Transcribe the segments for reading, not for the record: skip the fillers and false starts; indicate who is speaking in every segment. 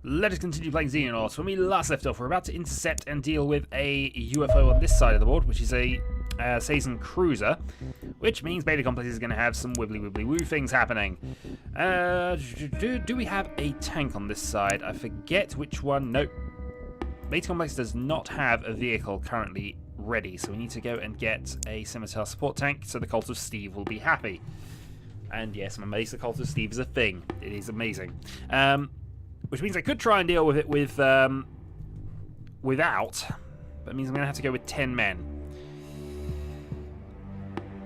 Speaker 1: Let us continue playing Xenonauts. When we last left off, we're about to intercept and deal with a UFO on this side of the board, which is a Season cruiser, which means Beta Complex is going to have some wibbly-wibbly-woo things happening. Do we have a tank on this side? I forget which one. Nope. Beta Complex does not have a vehicle currently ready, so we need to go and get a Scimitar support tank so the Cult of Steve will be happy. And yes, I'm amazed the Cult of Steve is a thing. It is amazing. Which means I could try and deal with it with without, but it means I'm going to have to go with 10 men.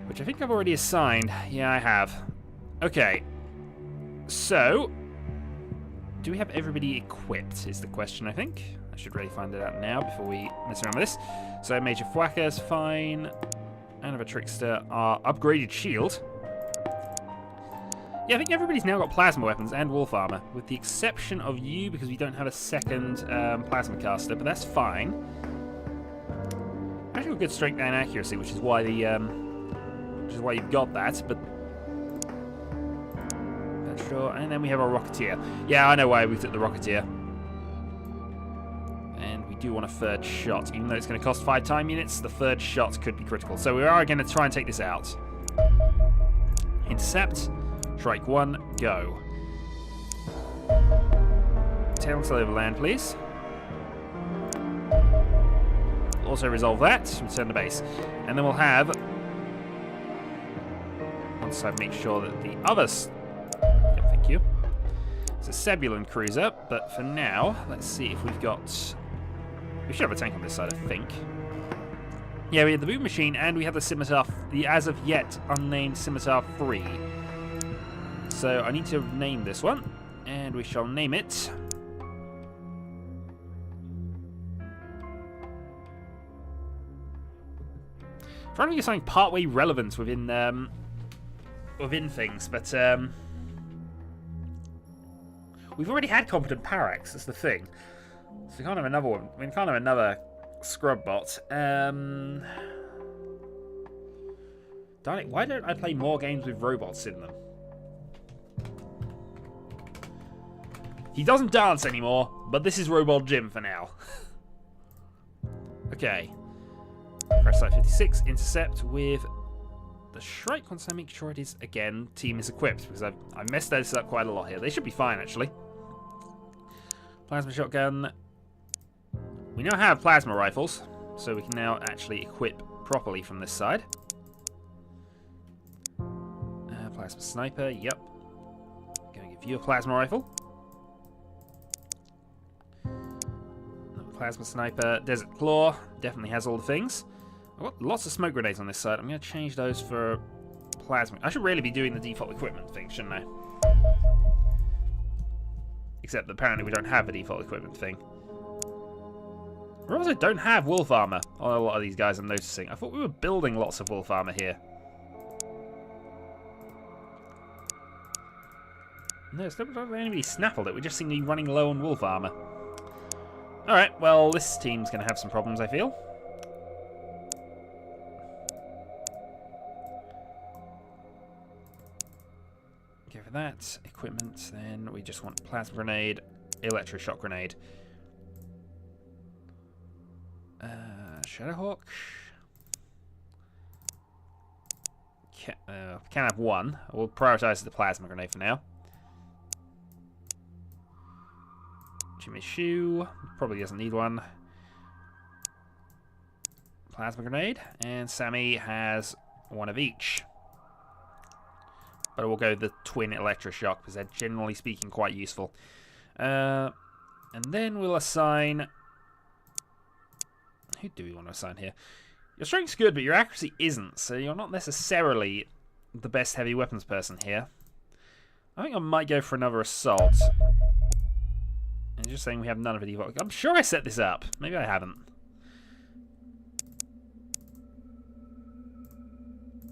Speaker 1: Which I think I've already assigned. Yeah, I have. Okay. So, do we have everybody equipped is the question, I think. I should really find it out now before we mess around with this. So, Major Thwacker's fine. Another Trickster, our upgraded shield. Yeah, I think everybody's now got plasma weapons and wolf armor, with the exception of you because we don't have a second plasma caster, but that's fine. Actually, got good strength and accuracy, which is why the you've got that. But that's sure. And then we have our Rocketeer. Yeah, I know why we took the Rocketeer. And we do want a third shot, even though it's going to cost 5 time units. The third shot could be critical, so we are going to try and take this out. Intercept. Strike 1, go. Tails overland, please. Also resolve that, return to base. And then we'll have... Once I make sure that the others... Yeah, thank you. It's a Cebulan cruiser, but for now, let's see if we've got... We should have a tank on this side, I think. Yeah, we have the boom machine, and we have the Scimitar, the as of yet unnamed Scimitar 3. So I need to name this one, and we shall name it... I'm trying to think of something partway relevant within things, but we've already had competent Parax. That's the thing. So we can't have another one. We can't have another scrub bot. Darn it! Why don't I play more games with robots in them? He doesn't dance anymore, but this is Robot Jim for now. Okay. Press site 56, intercept with the Shrike. Once I make sure it is, again, team is equipped, because I messed this up quite a lot here. They should be fine, actually. Plasma shotgun. We now have plasma rifles, so we can now actually equip properly from this side. Plasma sniper, yep. Going to give you a plasma rifle. Plasma sniper, Desert Claw, definitely has all the things. I've got lots of smoke grenades on this side. I'm going to change those for plasma. I should really be doing the default equipment thing, shouldn't I? Except that apparently we don't have a default equipment thing. We also don't have wolf armor on a lot of these guys, I'm noticing. I thought we were building lots of wolf armor here. No, it's not anybody snaffled it. We just seem to be running low on wolf armor. Alright, well, this team's going to have some problems, I feel. Okay, for that, equipment, then we just want plasma grenade, electroshock grenade. Shadowhawk. Can have one. We'll prioritize the plasma grenade for now. Jimmy Shoe probably doesn't need one. Plasma grenade, and Sammy has one of each. But we'll go the twin electroshock because they're generally speaking quite useful. And then we'll assign. Who do we want to assign here? Your strength's good, but your accuracy isn't, so you're not necessarily the best heavy weapons person here. I think I might go for another assault. And just saying we have none of the default. I'm sure I set this up. Maybe I haven't.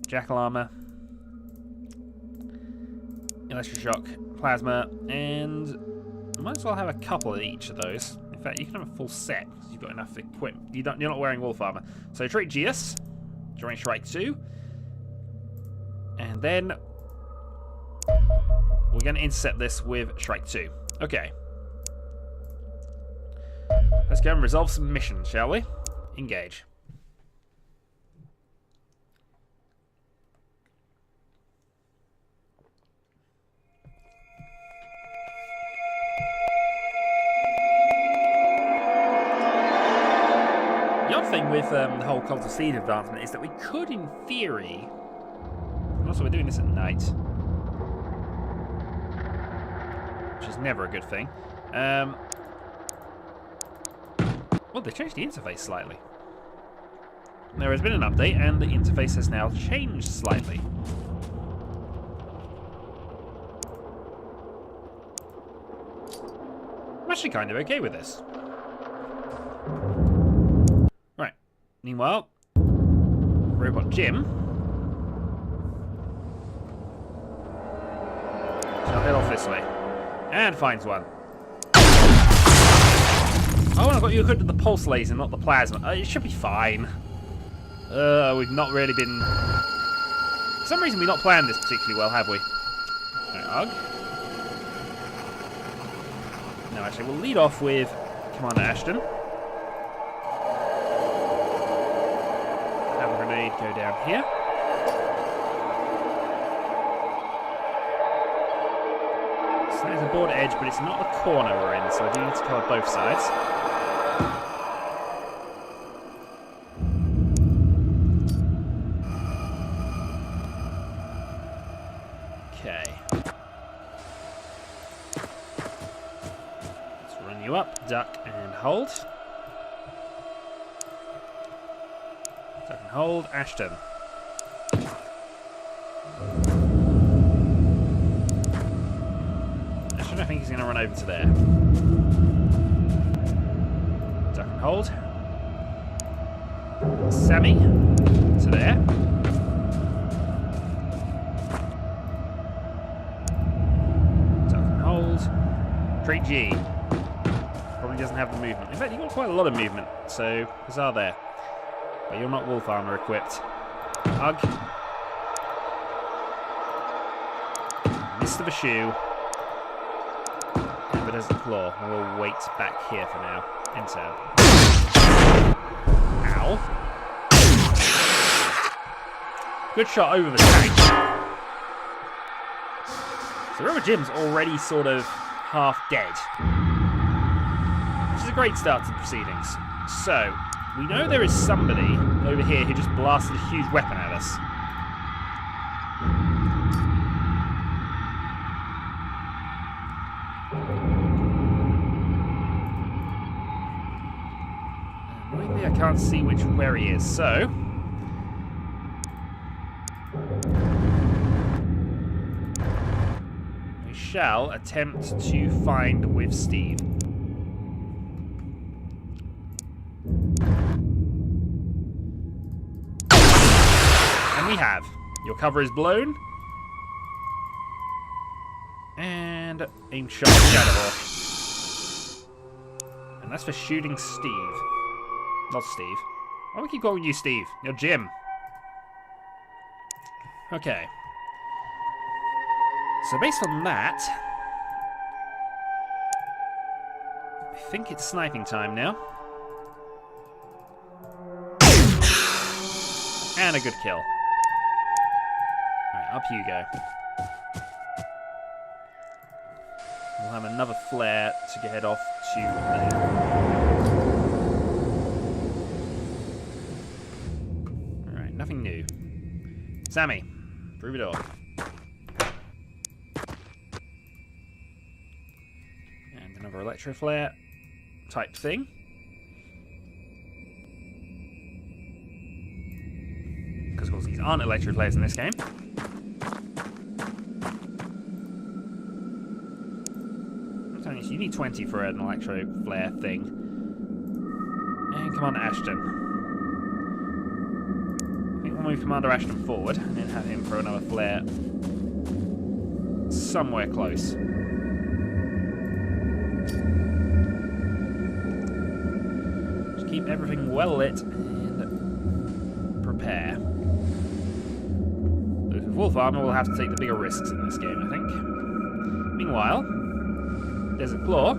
Speaker 1: Jackal armor. Electroshock. Plasma. And I might as well have a couple of each of those. In fact, you can have a full set because you've got enough equipment. You're not wearing wolf armor. So treat Geus. Join Shrike 2. And then we're going to intercept this with Shrike 2. Okay. let's go and resolve some missions, shall we? Engage. The odd thing with the whole Cult of Seed advancement is that we could, in theory... Also, we're doing this at night. Which is never a good thing. Well, they changed the interface slightly. There has been an update, and the interface has now changed slightly. I'm actually kind of okay with this. Right. Meanwhile, Robot Jim shall head off this way. And finds one. Oh, I've got you equipped with the pulse laser, not the plasma. It should be fine. We've not really been... For some reason, we've not planned this particularly well, have we? Right, Ugh. No, actually, we'll lead off with Commander Ashton. Have a grenade go down here. So there's a board edge, but it's not the corner we're in, so I do need to cover both sides. Up, duck and hold. Duck and hold, Ashton. Ashton, I think he's going to run over to there. Duck and hold. Sammy to there. Duck and hold. Trait G. Doesn't have the movement. In fact, you've got quite a lot of movement, so huzzah there. But you're not wolf armor equipped. Hug. Mist of a shoe. But there's the claw. We'll wait back here for now. Enter. Ow. Good shot over the tank. So Robert Jim's already sort of half dead. Which is a great start to the proceedings. So, we know there is somebody over here who just blasted a huge weapon at us. Maybe I can't see where he is, so... we shall attempt to find with Steve. We have. Your cover is blown. And aim shot Shadowhawk. And that's for shooting Steve. Not Steve. Why do we keep calling you Steve? You're Jim. Okay. So based on that, I think it's sniping time now. And a good kill. Up you go. We'll have another flare to head off to there. Alright, nothing new. Sammy, prove it all. And another electro flare type thing. Because of course these aren't electro flares in this game. You need 20 for an electro flare thing. And Commander Ashton. I think we'll move Commander Ashton forward and then have him for another flare somewhere close. Just keep everything well lit and prepare. But with Wolf Armor, we'll have to take the bigger risks in this game, I think. Meanwhile, Desert Claw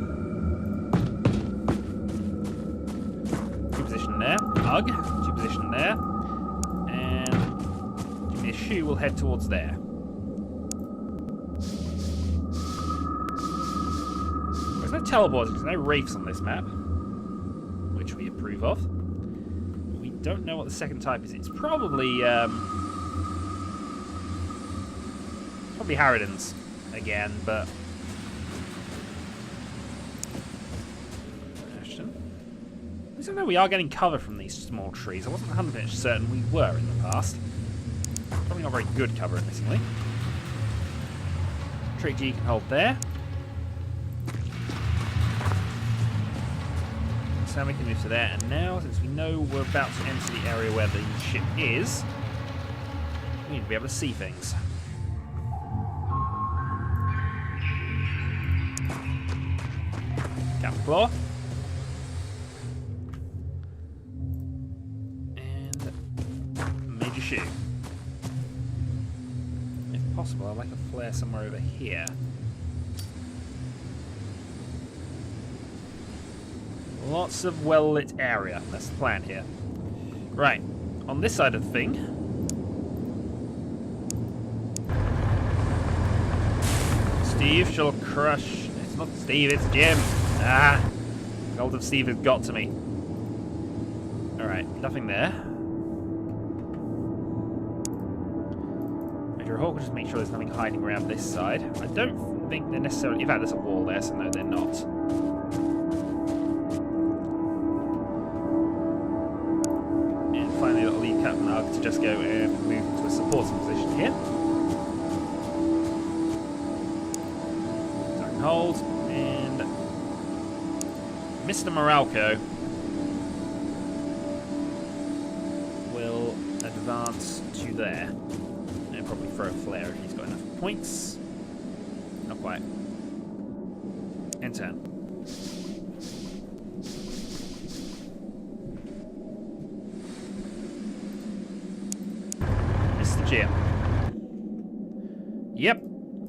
Speaker 1: Ugh, to position there. And Jimmy the Shoe will head towards there. There's no teleports, there's no wraiths on this map, which we approve of. We don't know what the second type is. It's probably Harridans again, but at least I know we are getting cover from these small trees. I wasn't 100% certain we were in the past. Probably not very good cover, admittingly. Trait G can hold there. So we can move to there, and now, since we know we're about to enter the area where the ship is, we need to be able to see things. Cattleprod. And Major Shoe. If possible, I'd like a flare somewhere over here. Lots of well-lit area. That's the plan here. Right. On this side of the thing, Steve shall crush... It's not Steve, it's Jim. Ah! The cult of Steve has got to me. Alright, nothing there. Major Hawk will just make sure there's nothing hiding around this side. I don't think they're necessarily... In fact, there's a wall there, so no, they're not. Finally, that'll leave Captain Ugg to just go and move into a supporting position here. Duck and hold, and Mr. Moralco will advance to there. And probably throw a flare if he's got enough points. Not quite. End turn. Jim. Yep,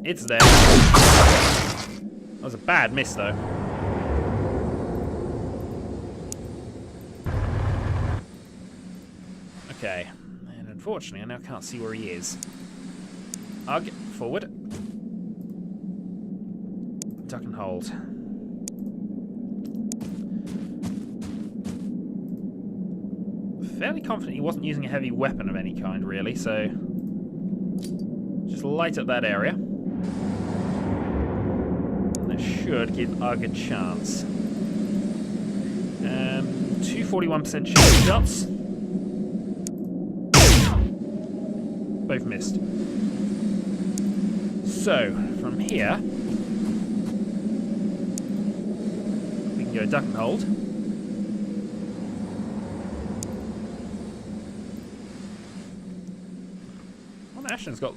Speaker 1: it's there. That was a bad miss, though. Okay, and unfortunately, I now can't see where he is. Ugh, forward. Duck and hold. Fairly confident he wasn't using a heavy weapon of any kind, really, so just light up that area. That should give Ugg a chance. 241% shots. Both missed. So, from here, we can go duck and hold. Ashton's got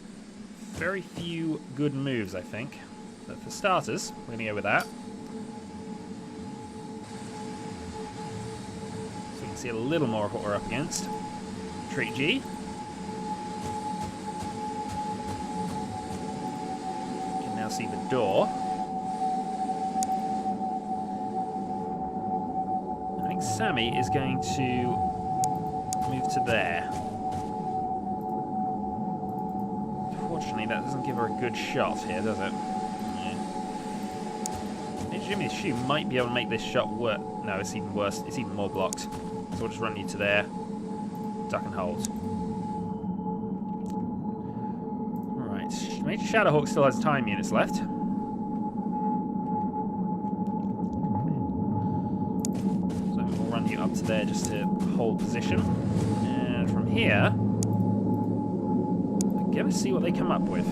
Speaker 1: very few good moves, I think. But for starters, we're going to go with that. So we can see a little more of what we're up against. Trait G. You can now see the door. I think Sammy is going to move to there. Unfortunately, that doesn't give her a good shot here, does it? Yeah. Jimmy's Shoe might be able to make this shot work. No, it's even worse. It's even more blocked. So we'll just run you to there. Duck and hold. Alright. Major Shadowhawk still has time units left. So we'll run you up to there just to hold position. And from here... Let's see what they come up with.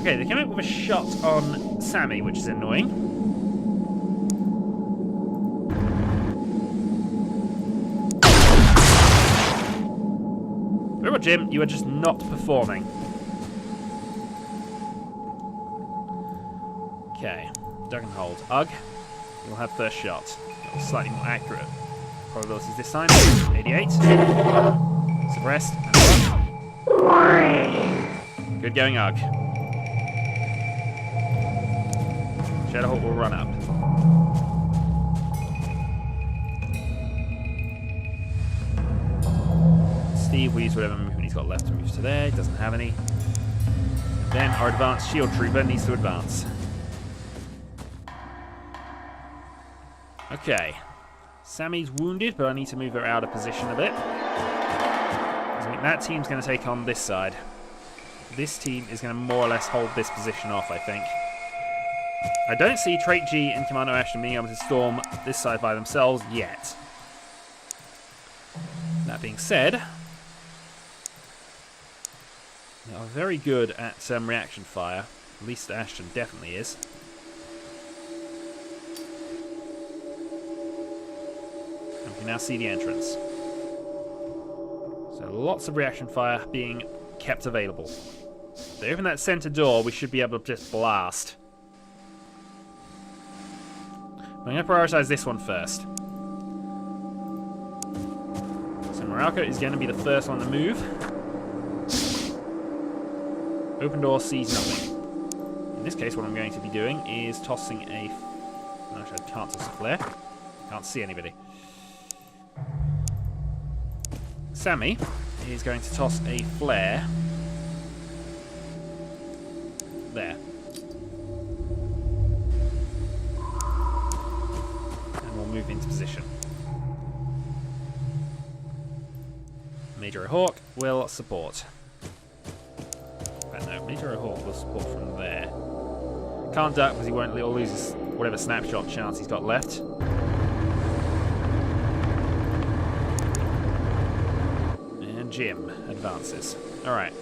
Speaker 1: Okay, they came up with a shot on Sammy, which is annoying. Remember, Jim, you are just not performing. Okay, duck and hold. Ugh, you'll have first shot. Slightly more accurate. Probabilities this time. 88. Suppressed. Good going, Ugg. Shadowhawk will run up. Steve will use whatever movement he's got left to move to there. He doesn't have any. And then our advanced shield trooper needs to advance. Okay. Sammy's wounded, but I need to move her out of position a bit. I think that team's going to take on this side. This team is going to more or less hold this position off, I think. I don't see Trait G and Commando Ashton being able to storm this side by themselves yet. That being said, they are very good at reaction fire. At least Ashton definitely is. And we can now see the entrance. So lots of reaction fire being kept available. If they open that center door, we should be able to just blast. I'm going to prioritize this one first. So Morocco is going to be the first one to move. Open door sees nothing. In this case, what I'm going to be doing is tossing a... Actually, I can't toss a flare. Can't see anybody. Sammy is going to toss a flare. There. And we'll move into position. Major Hawk will support. But no, Major Hawk will support from there. Can't duck because he won't lose his whatever snapshot chance he's got left. And Jim advances. Alright.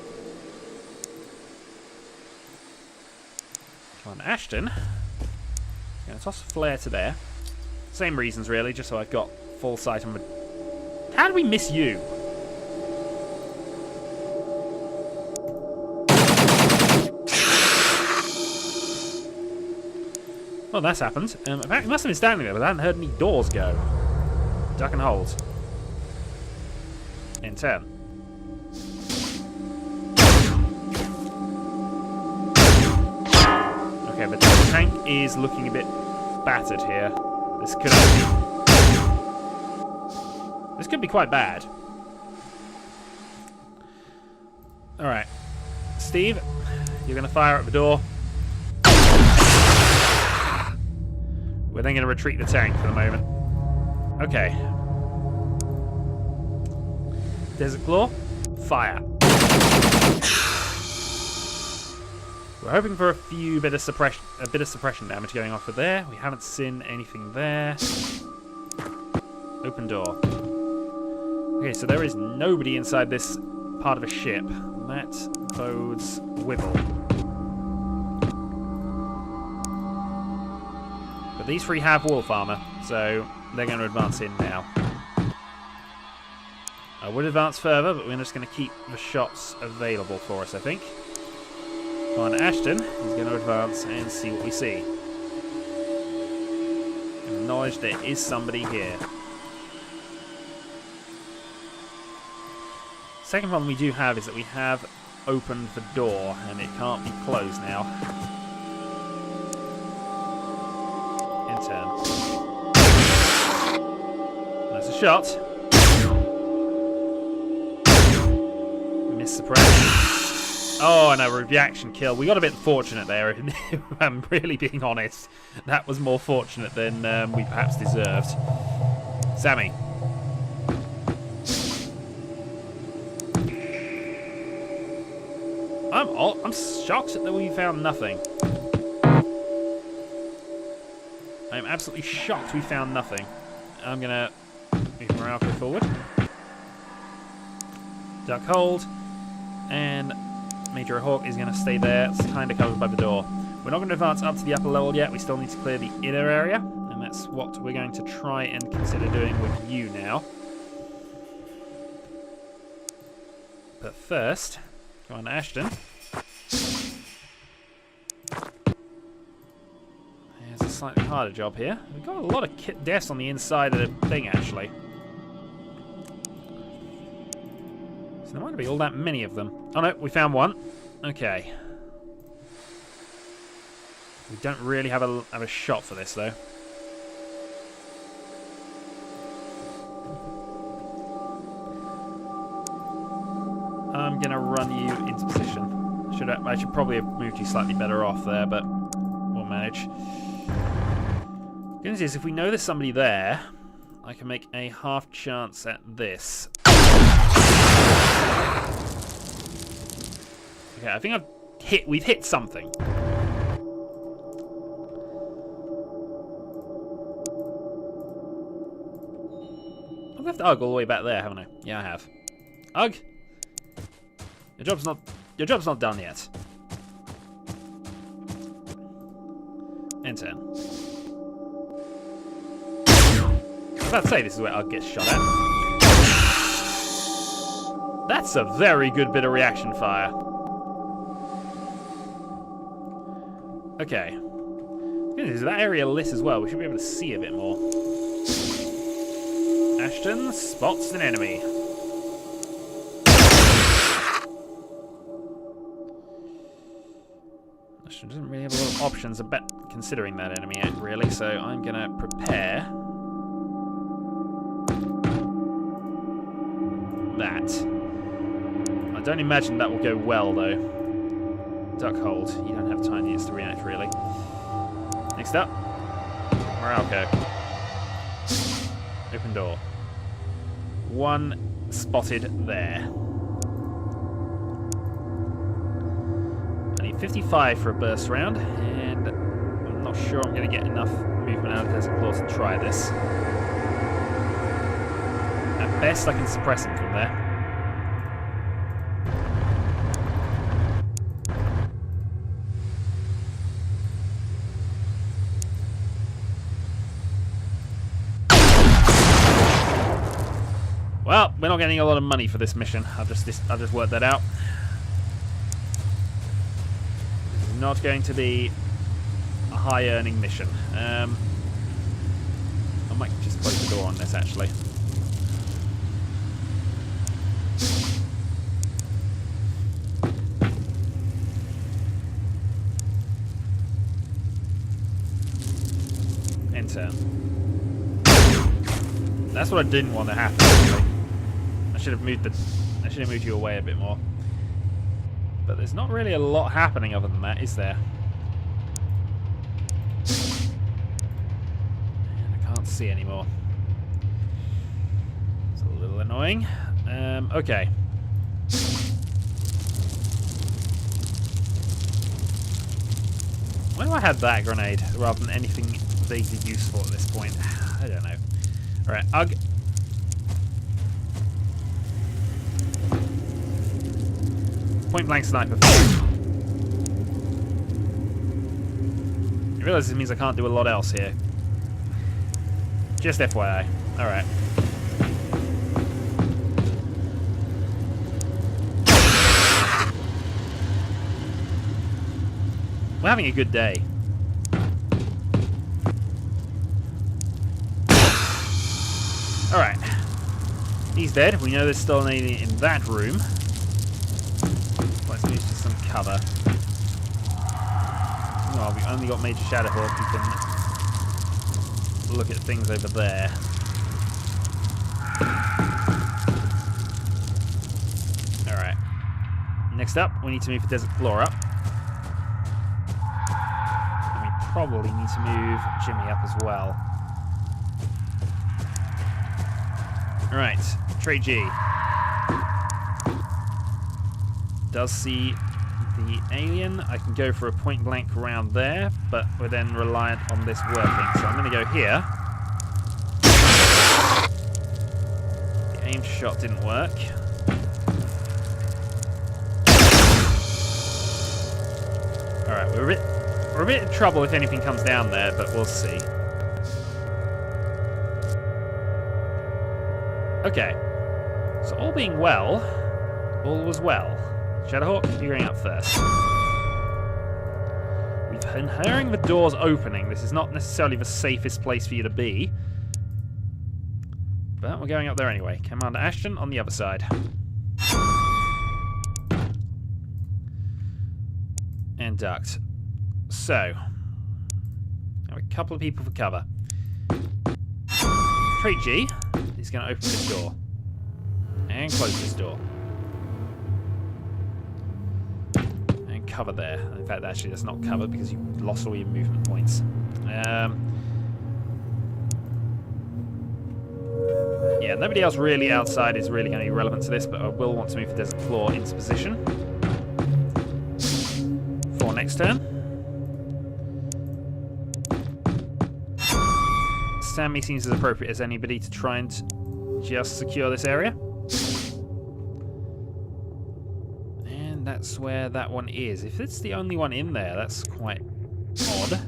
Speaker 1: Come on, Ashton. Going to toss a flare to there. Same reasons, really, just so I've got full sight on the... How did we miss you? Well, that's happened. In fact, he must have been standing there, but I hadn't heard any doors go. Duck and hold. In turn. Okay, but the tank is looking a bit battered here. This could be quite bad. Alright. Steve, you're going to fire at the door. We're then going to retreat the tank for the moment. Okay. Desert Claw, fire. We're hoping for a bit of suppression damage going off of there. We haven't seen anything there. Open door. Okay, so there is nobody inside this part of a ship. That bodes Wibble. But these three have wolf armor, so they're going to advance in now. I would advance further, but we're just going to keep the shots available for us, I think. Come on, Ashton is going to advance and see what we see. Acknowledge there is somebody here. Second problem we do have is that we have opened the door, and it can't be closed now. Turn. That's a shot. Miss suppression. Oh, and a reaction kill. We got a bit fortunate there, if I'm really being honest. That was more fortunate than we perhaps deserved. Sammy. I'm shocked that we found nothing. I'm absolutely shocked we found nothing. I'm going to move Morocco forward. Duck hold. And Major Hawk is going to stay there. It's kind of covered by the door. We're not going to advance up to the upper level yet. We still need to clear the inner area. And that's what we're going to try and consider doing with you now. But first, go on, Ashton. There's a slightly harder job here. We've got a lot of deaths on the inside of the thing, actually. So there might not be all that many of them. Oh no, we found one. Okay. We don't really have a shot for this, though. I'm going to run you into position. I should probably have moved you slightly better off there, but we'll manage. The good news is, if we know there's somebody there, I can make a half chance at this. Okay, I think we've hit something. I've left Ugg all the way back there, haven't I? Yeah, I have. Ugg, your job's not done yet. Enter. I was about to say this is where Ugg gets shot at. That's a very good bit of reaction fire. Okay. Is that area lit as well? We should be able to see a bit more. Ashton spots an enemy. Ashton doesn't really have a lot of options about considering that enemy yet, really, so I'm going to prepare that. I don't imagine that will go well, though. Duck hold. You don't have time to react, really. Next up, Moralco. Open door. One spotted there. I need 55 for a burst round, and I'm not sure I'm going to get enough movement out of Desert Claws to try this. At best, I can suppress him from there. Well, we're not getting a lot of money for this mission. I'll just work that out. This is not going to be a high-earning mission. I might just close the door on this, actually. Enter. That's what I didn't want to happen, actually. I should have moved you away a bit more. But there's not really a lot happening other than that, is there? And I can't see anymore. It's a little annoying. Okay. Why do I have that grenade rather than anything vaguely useful at this point? I don't know. Alright, Ugg. Point blank sniper. You realise this means I can't do a lot else here. Just FYI. Alright. We're having a good day. Alright. He's dead. We know there's still an alien in that room. Let's move to some cover. Oh, we only got Major Shadowhawk. We can look at things over there. Alright. Next up, we need to move the Desert Claw up. And we probably need to move Jimmy up as well. Alright, Trait G. Does see the alien. I can go for a point blank round there, but we're then reliant on this working. So I'm going to go here. The aim shot didn't work. Alright, we're a bit in trouble if anything comes down there, but we'll see. Okay, so all being well, all was well. Shadowhawk, you're going up first. We've been hearing the doors opening. This is not necessarily the safest place for you to be. But we're going up there anyway. Commander Ashton on the other side. And ducked. So, Have a couple of people for cover. Trait G is going to open this door. And close this door. And cover there. In fact, actually, that's not cover because you lost all your movement points. Yeah, nobody else really outside is really going to be relevant to this, but I will want to move the Desert Claw into position for next turn. Sammy seems as appropriate as anybody to try and just secure this area. And that's where that one is. If it's the only one in there, that's quite odd.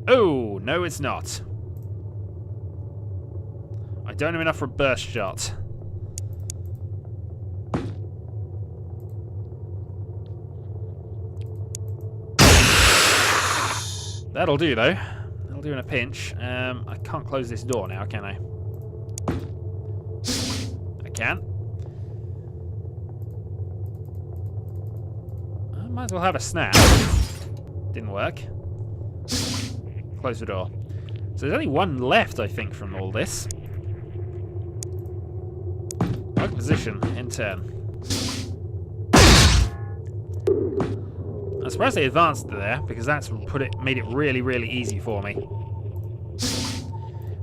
Speaker 1: Oh, no it's not. I don't have enough for a burst shot. That'll do, though. That'll do in a pinch. I can't close this door now, can I? I can. I might as well have a snap. Didn't work. Close the door. So there's only one left, I think, from all this. Right position, in turn. I'm surprised they advanced there, because that's made it really, really easy for me.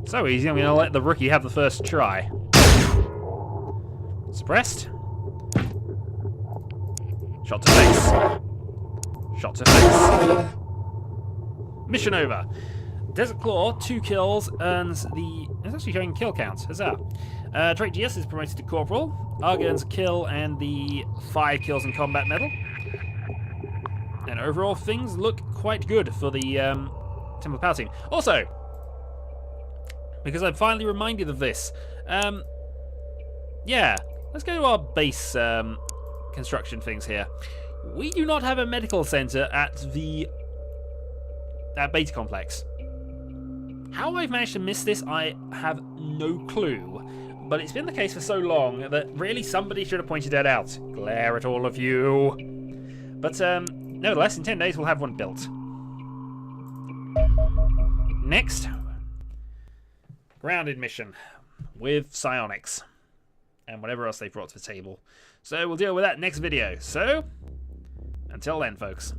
Speaker 1: So easy, I'm going to let the rookie have the first try. Suppressed. Shot to face. Shot to face. Mission over. Desert Claw, 2 kills, earns the... It's actually showing kill counts. Huzzah. Trait GS is promoted to Corporal. Arg earns a kill and the 5 kills in combat medal. And overall, things look quite good for the Temple Power team. Also, because I'm finally reminded of this, yeah, let's go to our base construction things here. We do not have a medical center at the beta complex. How I've managed to miss this, I have no clue. But it's been the case for so long that really somebody should have pointed that out. Glare at all of you. But nevertheless, in 10 days we'll have one built. Next, grounded mission with psionics and whatever else they've brought to the table. So we'll deal with that next video. So, until then, folks.